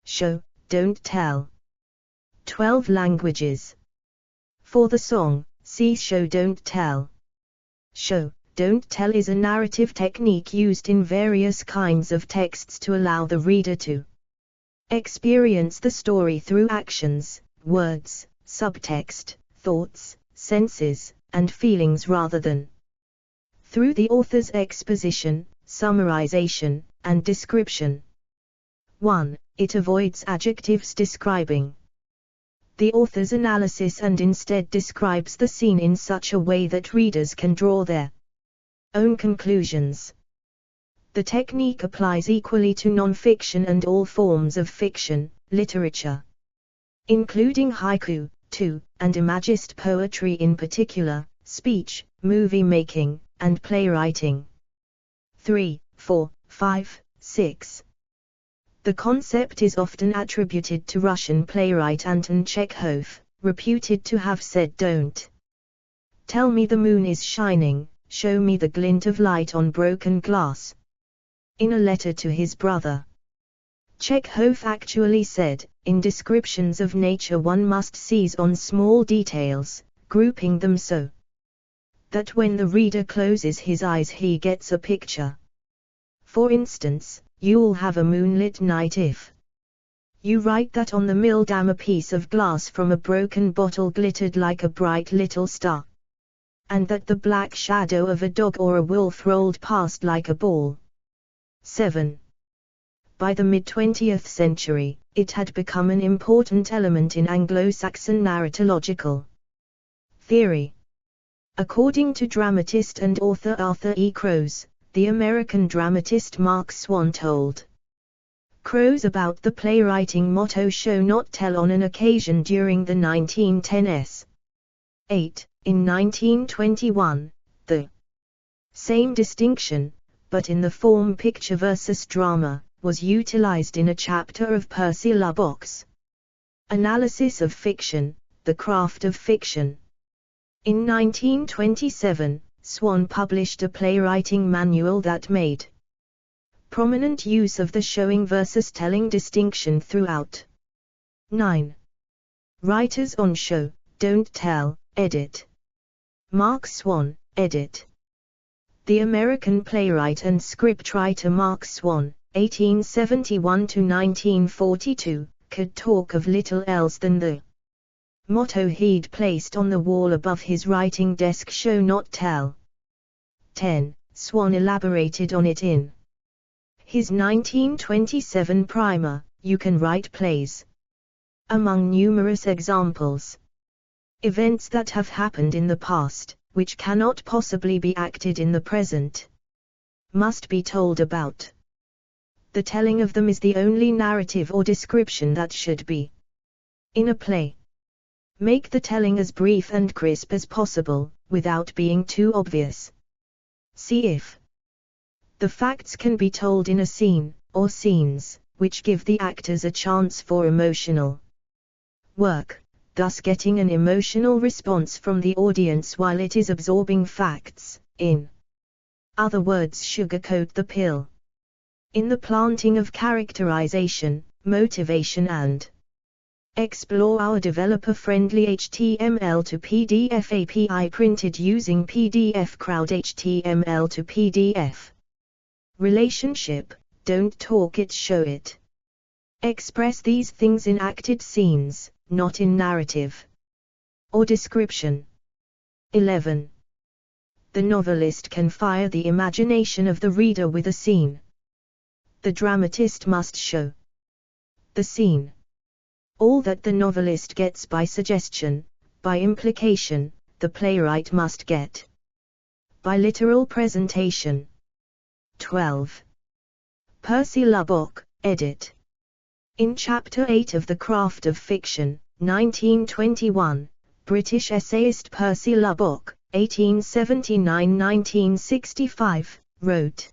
show, don't tell. 12 languages. For the song, see show don't tell. Show, don't tell is a narrative technique used in various kinds of texts to allow the reader to experience the story through actions, words, subtext, thoughts, senses, and feelings rather than through the author's exposition, summarization, and description. 1. It avoids adjectives describing the author's analysis and instead describes the scene in such a way that readers can draw their own conclusions. The technique applies equally to non-fiction and all forms of fiction, literature, including haiku, too, and imagist poetry in particular, speech, movie making, and playwriting. 3, 4, 5, 6. The concept is often attributed to Russian playwright Anton Chekhov, reputed to have said don't tell me the moon is shining, show me the glint of light on broken glass. In a letter to his brother, Chekhov actually said, in descriptions of nature one must seize on small details, grouping them so that when the reader closes his eyes he gets a picture. For instance, you'll have a moonlit night if you write that on the mill dam a piece of glass from a broken bottle glittered like a bright little star, and that the black shadow of a dog or a wolf rolled past like a ball. 7. By the mid-20th century, it had become an important element in Anglo-Saxon narratological theory. According to dramatist and author Arthur E. Crows, the American dramatist Mark Swan told Crows about the playwriting motto show not tell on an occasion during the 1910s. 8. In 1921, the same distinction, but in the form picture versus drama, was utilized in a chapter of Percy Lubbock's Analysis of Fiction, The Craft of Fiction. In 1927, Swan published a playwriting manual that made prominent use of the showing versus telling distinction throughout. 9. Writers on Show, Don't Tell, edit. Mark Swan, edit. The American playwright and scriptwriter Mark Swan, 1871–1942, could talk of little else than the motto he'd placed on the wall above his writing desk, show not tell. 10. Swan elaborated on it in his 1927 primer, You Can Write Plays. Among numerous examples, events that have happened in the past, which cannot possibly be acted in the present, must be told about. The telling of them is the only narrative or description that should be in a play. Make the telling as brief and crisp as possible, without being too obvious. See if the facts can be told in a scene, or scenes, which give the actors a chance for emotional work, thus getting an emotional response from the audience while it is absorbing facts, in other words sugarcoat the pill. In the planting of characterization, motivation and explore our developer-friendly HTML to PDF API printed using PDF Crowd HTML to PDF relationship, don't talk it, show it. Express these things in acted scenes, not in narrative or description. 11. The novelist can fire the imagination of the reader with a scene. The dramatist must show the scene. All that the novelist gets by suggestion, by implication, the playwright must get by literal presentation. 12. Percy Lubbock, edit. In Chapter 8 of The Craft of Fiction, 1921, British essayist Percy Lubbock, 1879–1965, wrote,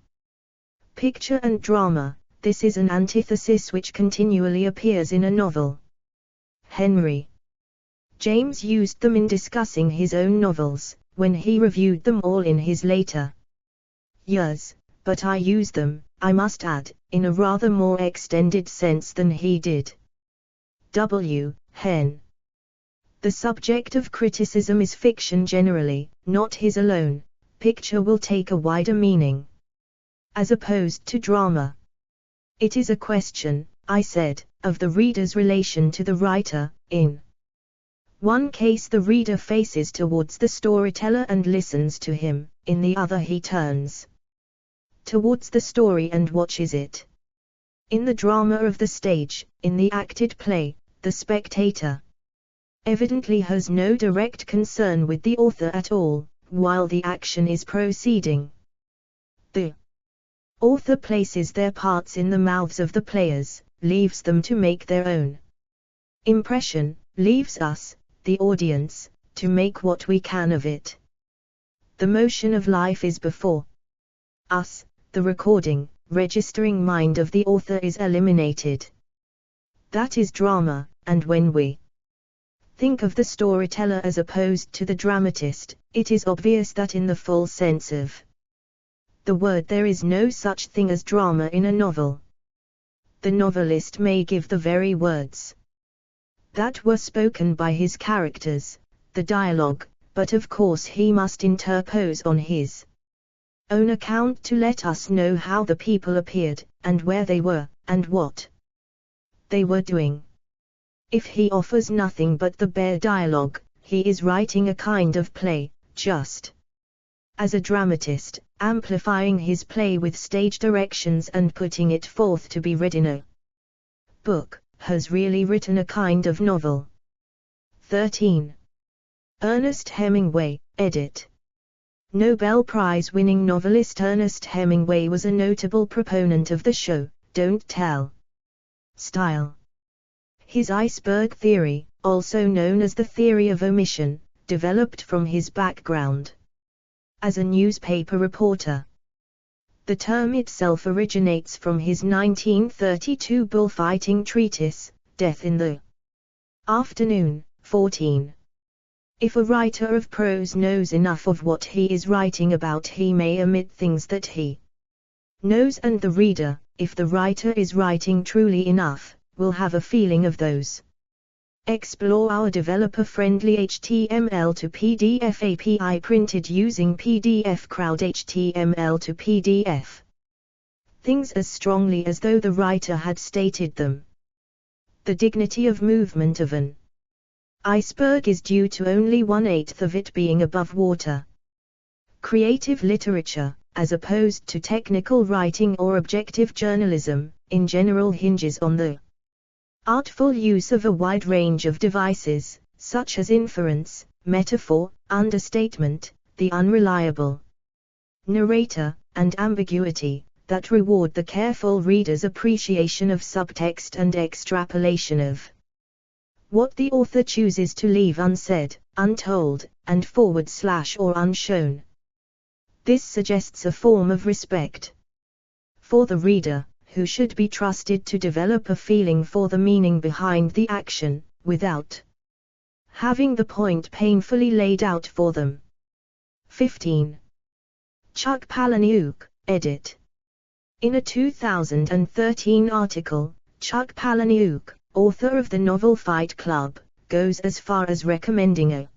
Picture and drama, this is an antithesis which continually appears in a novel. Henry James used them in discussing his own novels, when he reviewed them all in his later years, but I use them, I must add, in a rather more extended sense than he did. W. Hen. The subject of criticism is fiction generally, not his alone. Picture will take a wider meaning. As opposed to drama. It is a question, I said, of the reader's relation to the writer. In one case the reader faces towards the storyteller and listens to him, in the other he turns towards the story and watches it. In the drama of the stage, in the acted play, the spectator evidently has no direct concern with the author at all, while the action is proceeding. The author places their parts in the mouths of the players, leaves them to make their own impression, leaves us, the audience, to make what we can of it. The motion of life is before us, the recording, registering mind of the author is eliminated. That is drama, and when we think of the storyteller as opposed to the dramatist, it is obvious that in the full sense of the word there is no such thing as drama in a novel. The novelist may give the very words that were spoken by his characters, the dialogue, but of course he must interpose on his own account to let us know how the people appeared, and where they were, and what they were doing. If he offers nothing but the bare dialogue, he is writing a kind of play, just as a dramatist, amplifying his play with stage directions and putting it forth to be read in a book, has really written a kind of novel. 13. Ernest Hemingway, edit. Nobel Prize-winning novelist Ernest Hemingway was a notable proponent of the show, don't tell style. His iceberg theory, also known as the theory of omission, developed from his background as a newspaper reporter. The term itself originates from his 1932 bullfighting treatise, Death in the Afternoon. 14. If a writer of prose knows enough of what he is writing about, he may omit things that he knows, and the reader, if the writer is writing truly enough, will have a feeling of those. Explore our developer-friendly HTML to PDF API printed using PDF Crowd HTML to PDF. Things as strongly as though the writer had stated them. The dignity of movement of an iceberg is due to only 1/8 of it being above water. Creative literature, as opposed to technical writing or objective journalism, in general hinges on the artful use of a wide range of devices, such as inference, metaphor, understatement, the unreliable narrator, and ambiguity, that reward the careful reader's appreciation of subtext and extrapolation of what the author chooses to leave unsaid, untold, and / or unshown. This suggests a form of respect for the reader, who should be trusted to develop a feeling for the meaning behind the action, without having the point painfully laid out for them. 15. Chuck Palahniuk, edit. In a 2013 article, Chuck Palahniuk, author of the novel Fight Club, goes as far as recommending a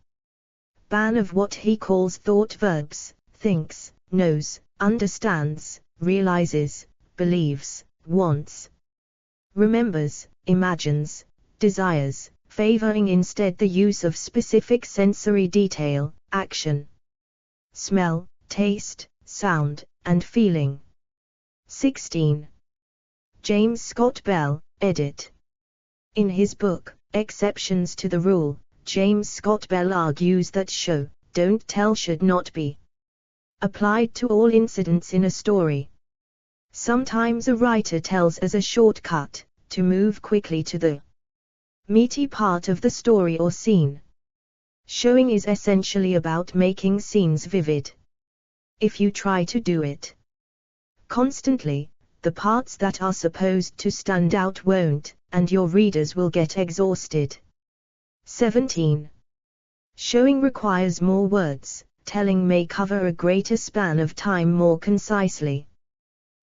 ban of what he calls thought verbs: thinks, knows, understands, realizes, believes, wants, remembers, imagines, desires, favoring instead the use of specific sensory detail, action, smell, taste, sound, and feeling. 16. James Scott Bell, edit. In his book, Exceptions to the Rule, James Scott Bell argues that show, don't tell should not be applied to all incidents in a story. Sometimes a writer tells as a shortcut, to move quickly to the meaty part of the story or scene. Showing is essentially about making scenes vivid. If you try to do it constantly, the parts that are supposed to stand out won't, and your readers will get exhausted. 17. Showing requires more words, telling may cover a greater span of time more concisely.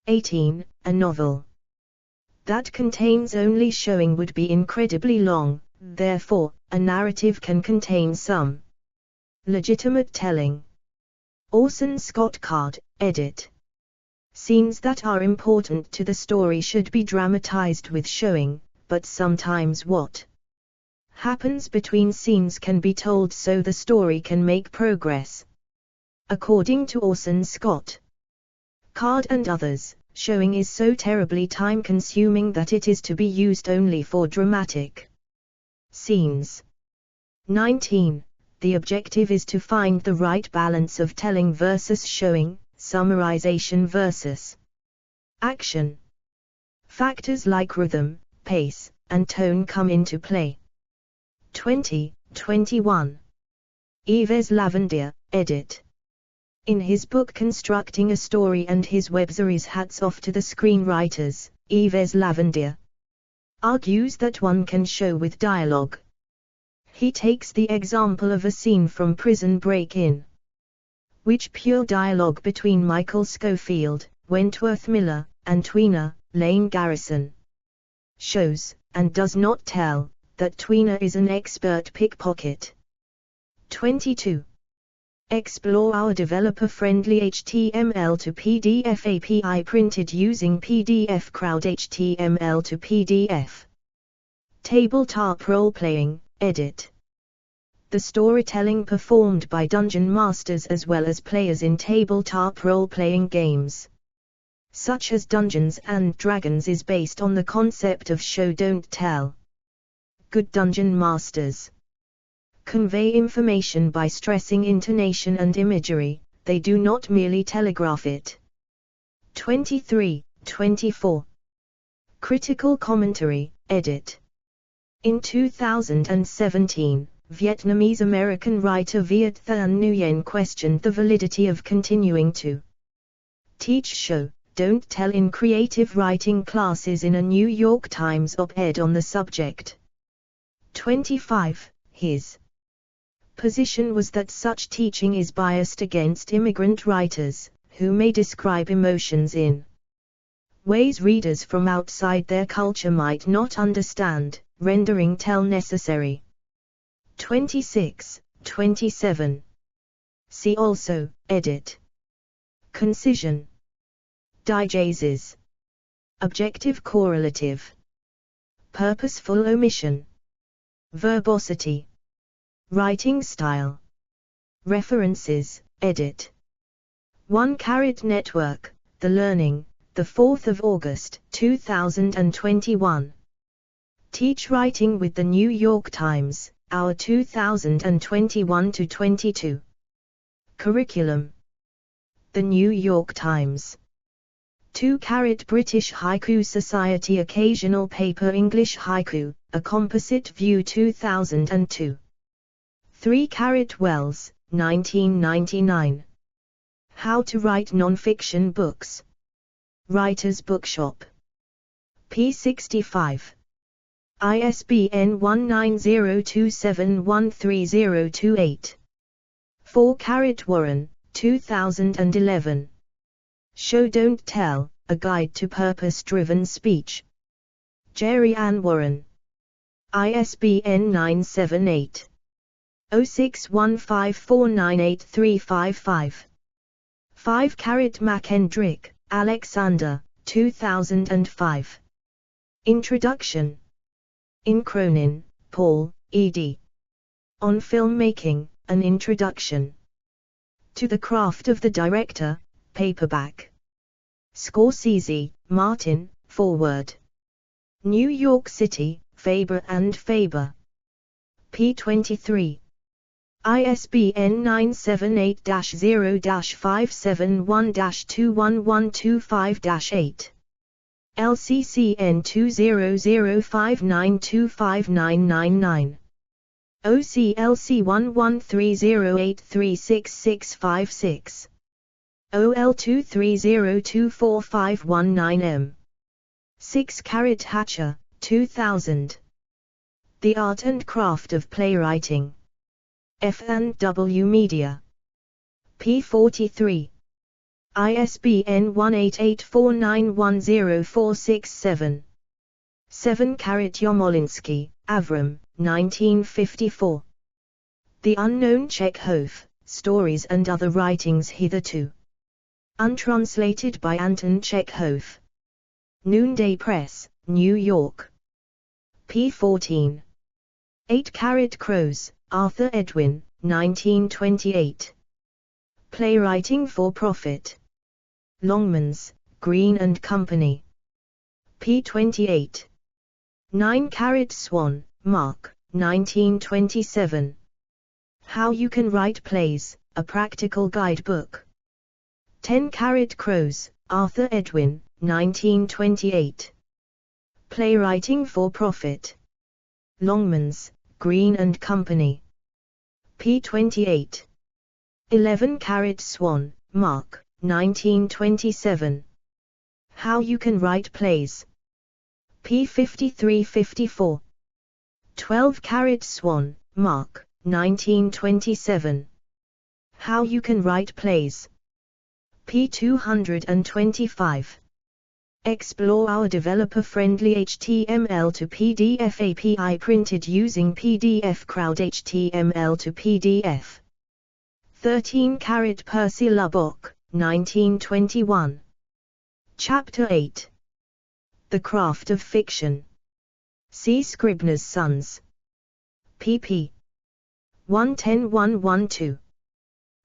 18. A novel that contains only showing would be incredibly long, therefore, a narrative can contain some legitimate telling. Orson Scott Card, edit. Scenes that are important to the story should be dramatized with showing, but sometimes what happens between scenes can be told so the story can make progress. According to Orson Scott Card and others, showing is so terribly time-consuming that it is to be used only for dramatic scenes. 19. The objective is to find the right balance of telling versus showing, summarization versus action. Factors like rhythm, pace, and tone come into play. 20. 21. Yves Lavandier, edit. In his book Constructing a Story and his web series Hats Off to the Screenwriters, Yves Lavandier argues that one can show with dialogue. He takes the example of a scene from Prison Break-In, which pure dialogue between Michael Scofield, Wentworth Miller, and Tweener, Lane Garrison, shows, and does not tell, that Tweener is an expert pickpocket. 22. Explore our developer-friendly HTML to PDF API printed using PDF Crowd HTML to PDF. Tabletop role-playing, edit. The storytelling performed by dungeon masters as well as players in tabletop role-playing games, such as Dungeons and Dragons, is based on the concept of show don't tell. Good dungeon masters convey information by stressing intonation and imagery, they do not merely telegraph it. 23, 24. Critical commentary, edit. In 2017, Vietnamese-American writer Viet Thanh Nguyen questioned the validity of continuing to teach show, don't tell in creative writing classes in a New York Times op-ed on the subject. 25. His position was that such teaching is biased against immigrant writers, who may describe emotions in ways readers from outside their culture might not understand, rendering tell necessary. 26, 27. See also, edit. Concision. Diegesis. Objective correlative. Purposeful omission. Verbosity. Writing style. References, edit. 1 Network, The Learning, 4th of August, 2021. Teach Writing with the New York Times, Hour 2021-22. Curriculum. The New York Times. 2 British Haiku Society Occasional Paper English Haiku, A Composite View 2002. 3 Wells, 1999. How to Write Non-Fiction Books. Writer's Bookshop. p. 65. ISBN 1902713028. 4 Warren, 2011. Show Don't Tell, A Guide to Purpose-Driven Speech. Jerry Ann Warren. ISBN 978 0615498355. 5 McKendrick, Alexander, 2005. Introduction. In Cronin, Paul, ed. On Filmmaking, An Introduction to the Craft of the Director, paperback. Scorsese, Martin, Forward. New York City, Faber and Faber. p. 23. ISBN 978-0-571-21125-8. LCCN 20059259999. OCLC 1130836656. OL 230245119M. 6 Hatcher, 2000. The Art and Craft of Playwriting. F&W Media. p. 43. ISBN 1884910467. 7. Yomolinsky, Avram, 1954. The Unknown Chekhov, Stories and Other Writings Hitherto. Untranslated by Anton Chekhov. Noonday Press, New York. p. 14. 8. Crows, Arthur Edwin, 1928. Playwriting for Profit. Longmans, Green and Company. p. 28. 9. Swan, Mark, 1927. How You Can Write Plays, A Practical Guidebook. 10. Crows, Arthur Edwin, 1928. Playwriting for Profit. Longmans, Green and Company. p. 28. 11. Swan, Mark, 1927. How You Can Write Plays. p. 53-54. 12. Swan, Mark, 1927. How You Can Write Plays. p. 225. Explore our developer-friendly HTML to PDF API printed using PDF Crowd HTML to PDF. 13. Percy Lubbock, 1921. Chapter 8. The Craft of Fiction. See Scribner's Sons. pp. 110-112.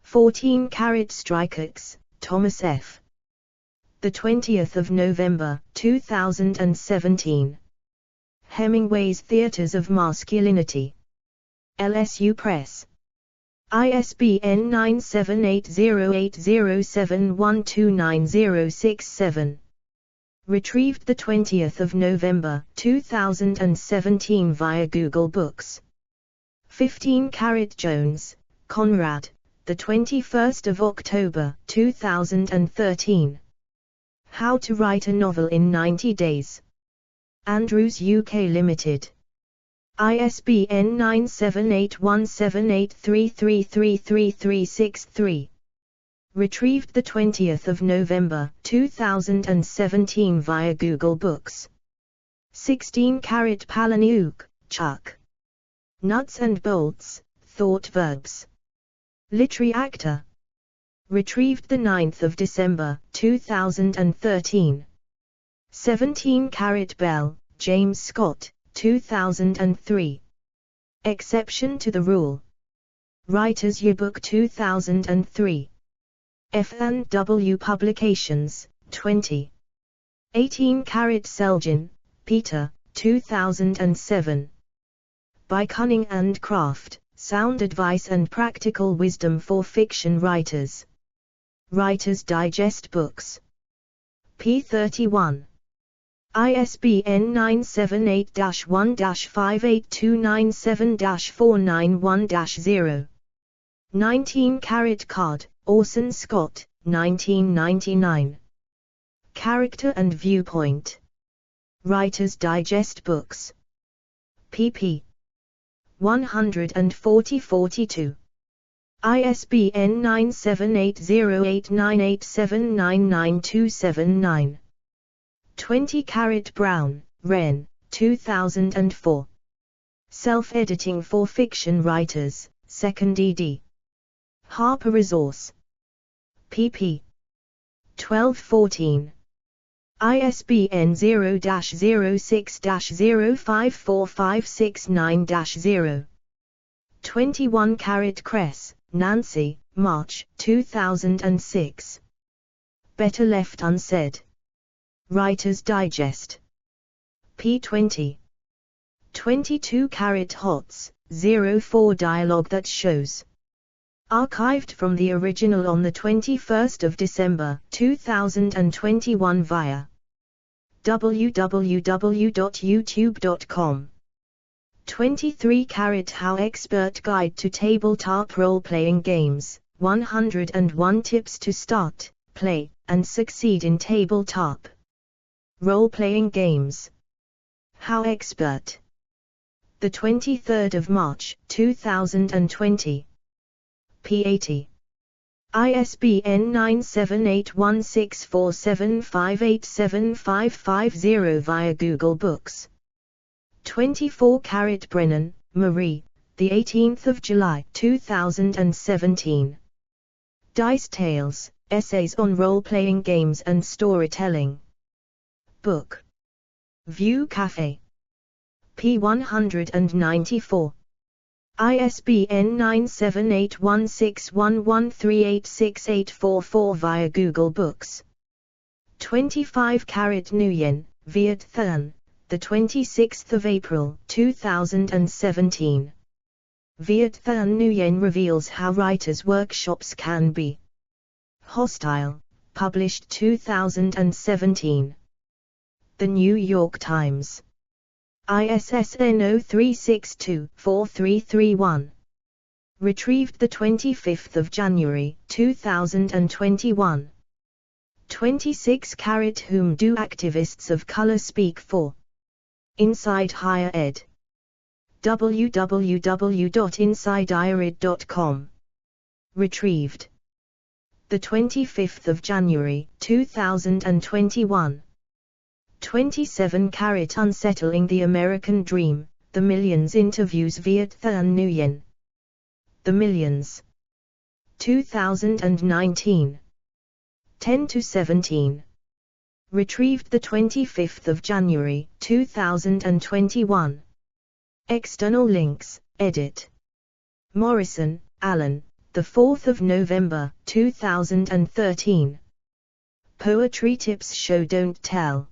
14. Streichertz, Thomas F. The 20th of November, 2017. Hemingway's Theatres of Masculinity. LSU Press. ISBN 9780807129067. Retrieved 20th of November, 2017 via Google Books. 15. Jones, Conrad, the 21st of October, 2013. How to Write a Novel in 90 Days. Andrews UK Limited. ISBN 9781783333363. Retrieved 20th of November, 2017 via Google Books. 16. Palahniuk, Chuck. Nuts and Bolts, Thought Verbs. Literary Actor. Retrieved 9th of December, 2013. 17. Bell, James Scott, 2003. Exception to the Rule. Writer's Yearbook 2003. F&W Publications, 20. 18. Selgin, Peter, 2007. By Cunning and Craft, Sound Advice and Practical Wisdom for Fiction Writers. Writer's Digest Books. p. 31. ISBN 978-1-58297-491-0. 19. Card, Orson Scott, 1999. Character and Viewpoint. Writer's Digest Books. pp. 140-42. ISBN 9780898799279. 20. Brown, Ren, 2004. Self-Editing for Fiction Writers, 2nd ed. Harper Resource. pp. 12-14. ISBN 0-06-054569-0. 21. Kress, Nancy, March, 2006. Better Left Unsaid. Writer's Digest. p. 20. 22. Hotz, 04 Dialogue that shows. Archived from the original on the 21st of December, 2021 via www.youtube.com. 23. How Expert Guide to Tabletop Role-Playing Games, 101 Tips to Start, Play, and Succeed in Tabletop Role-Playing Games. How Expert. The 23rd of March, 2020. p. 80. ISBN 9781647587550 via Google Books. 24 Brennan, Marie, the 18th of July 2017. Dice Tales, Essays on Role-Playing Games and Storytelling. Book. View Cafe. p. 194. ISBN 9781611386844 via Google Books. 25 Nguyen, Viet Thanh, the 26th of April 2017. Viet Thanh Nguyen reveals how writers' workshops can be hostile, published 2017. The New York Times. ISSN 0362-4331. Retrieved 25 January 2021. 26 Whom do activists of color speak for? Inside Higher Ed. www.insidehighered.com. Retrieved 25 January 2021. 27 Unsettling the American Dream, The Millions interviews Viet Thanh Nguyen. The Millions. 2019. 10-17. Retrieved 25 January 2021. External links, edit. Morrison, Alan, 4 November 2013. Poetry Tips Show Don't Tell.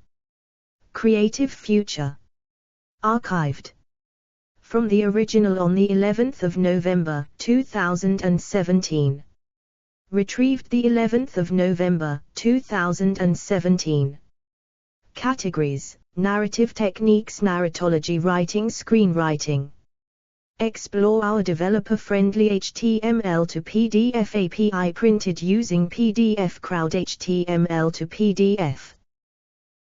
Creative Future. Archived. From the original on the 11th of November 2017. Retrieved the 11th of November 2017. Categories: Narrative Techniques, Narratology, Writing, Screenwriting. Explore our developer-friendly HTML to PDF API printed using PDF Crowd HTML to PDF.